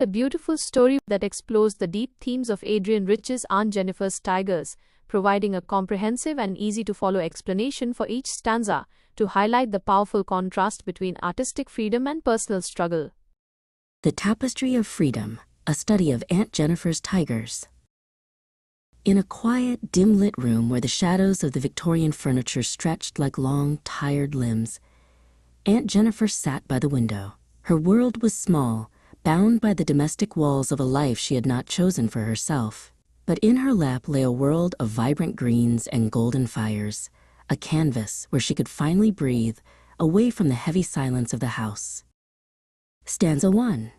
A beautiful story that explores the deep themes of Adrienne Rich's Aunt Jennifer's Tigers, providing a comprehensive and easy-to-follow explanation for each stanza to highlight the powerful contrast between artistic freedom and personal struggle. The Tapestry of Freedom, a study of Aunt Jennifer's Tigers. In a quiet, dim-lit room where the shadows of the Victorian furniture stretched like long, tired limbs, Aunt Jennifer sat by the window. Her world was small, bound by the domestic walls of a life she had not chosen for herself. But in her lap lay a world of vibrant greens and golden fires, a canvas where she could finally breathe, away from the heavy silence of the house. Stanza 1.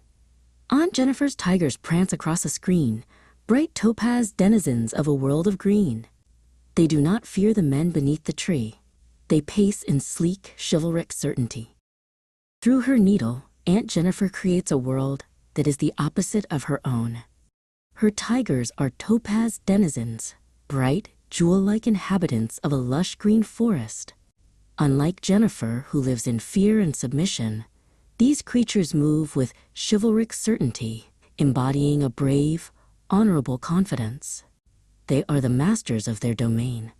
Aunt Jennifer's tigers prance across a screen, bright topaz denizens of a world of green. They do not fear the men beneath the tree. They pace in sleek, chivalric certainty. Through her needle, Aunt Jennifer creates a world that is the opposite of her own. Her tigers are topaz denizens, bright, jewel-like inhabitants of a lush green forest. Unlike Jennifer, who lives in fear and submission, these creatures move with chivalric certainty, embodying a brave, honorable confidence. They are the masters of their domain,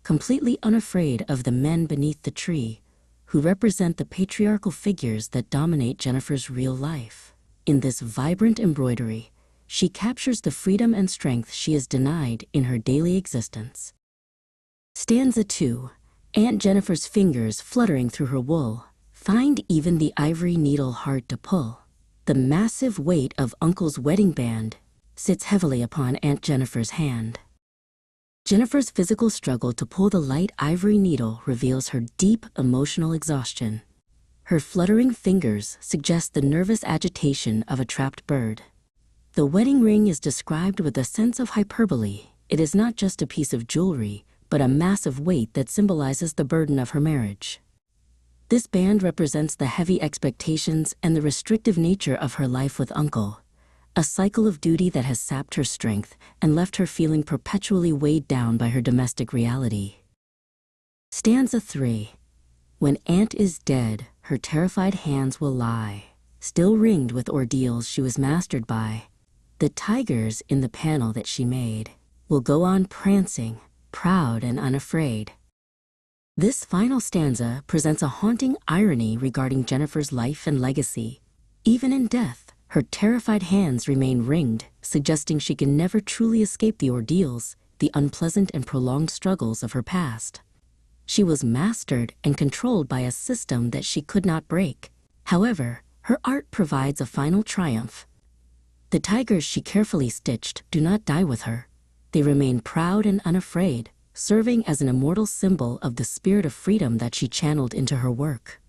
completely unafraid of the men beneath the tree, who represent the patriarchal figures that dominate Jennifer's real life. In this vibrant embroidery, she captures the freedom and strength she is denied in her daily existence. Stanza 2. Aunt Jennifer's fingers fluttering through her wool find even the ivory needle hard to pull. The massive weight of Uncle's wedding band sits heavily upon Aunt Jennifer's hand. Jennifer's physical struggle to pull the light ivory needle reveals her deep emotional exhaustion. Her fluttering fingers suggest the nervous agitation of a trapped bird. The wedding ring is described with a sense of hyperbole. It is not just a piece of jewelry, but a massive weight that symbolizes the burden of her marriage. This band represents the heavy expectations and the restrictive nature of her life with Uncle, a cycle of duty that has sapped her strength and left her feeling perpetually weighed down by her domestic reality. Stanza 3. When Aunt is dead, her terrified hands will lie, still ringed with ordeals she was mastered by. The tigers in the panel that she made will go on prancing, proud and unafraid. This final stanza presents a haunting irony regarding Jennifer's life and legacy. Even in death, her terrified hands remain ringed, suggesting she can never truly escape the ordeals, the unpleasant and prolonged struggles of her past. She was mastered and controlled by a system that she could not break. However, her art provides a final triumph. The tigers she carefully stitched do not die with her. They remain proud and unafraid, serving as an immortal symbol of the spirit of freedom that she channeled into her work.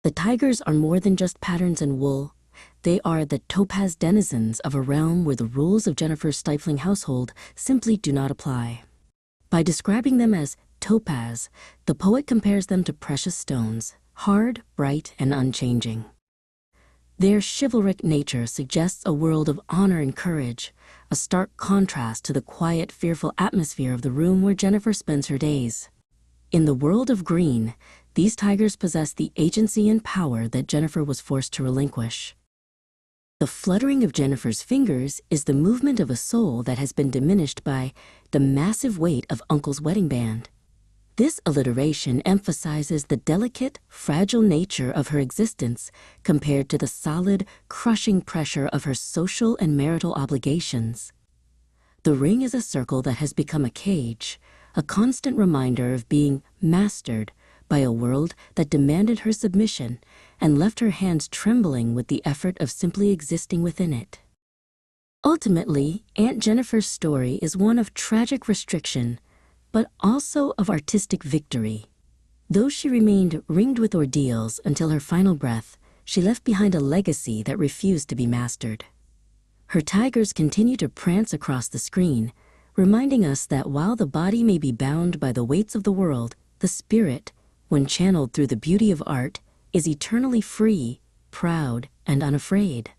The tigers are more than just patterns in wool. They are the topaz denizens of a realm where the rules of Jennifer's stifling household simply do not apply. By describing them as topaz, the poet compares them to precious stones, hard, bright, and unchanging. Their chivalric nature suggests a world of honor and courage, a stark contrast to the quiet, fearful atmosphere of the room where Jennifer spends her days. In the world of green, these tigers possess the agency and power that Jennifer was forced to relinquish. The fluttering of Jennifer's fingers is the movement of a soul that has been diminished by the massive weight of Uncle's wedding band. This alliteration emphasizes the delicate, fragile nature of her existence compared to the solid, crushing pressure of her social and marital obligations. The ring is a circle that has become a cage, a constant reminder of being mastered by a world that demanded her submission and left her hands trembling with the effort of simply existing within it. Ultimately, Aunt Jennifer's story is one of tragic restriction, but also of artistic victory. Though she remained ringed with ordeals until her final breath, she left behind a legacy that refused to be mastered. Her tigers continue to prance across the screen, reminding us that while the body may be bound by the weights of the world, the spirit, when channeled through the beauty of art, is eternally free, proud, and unafraid.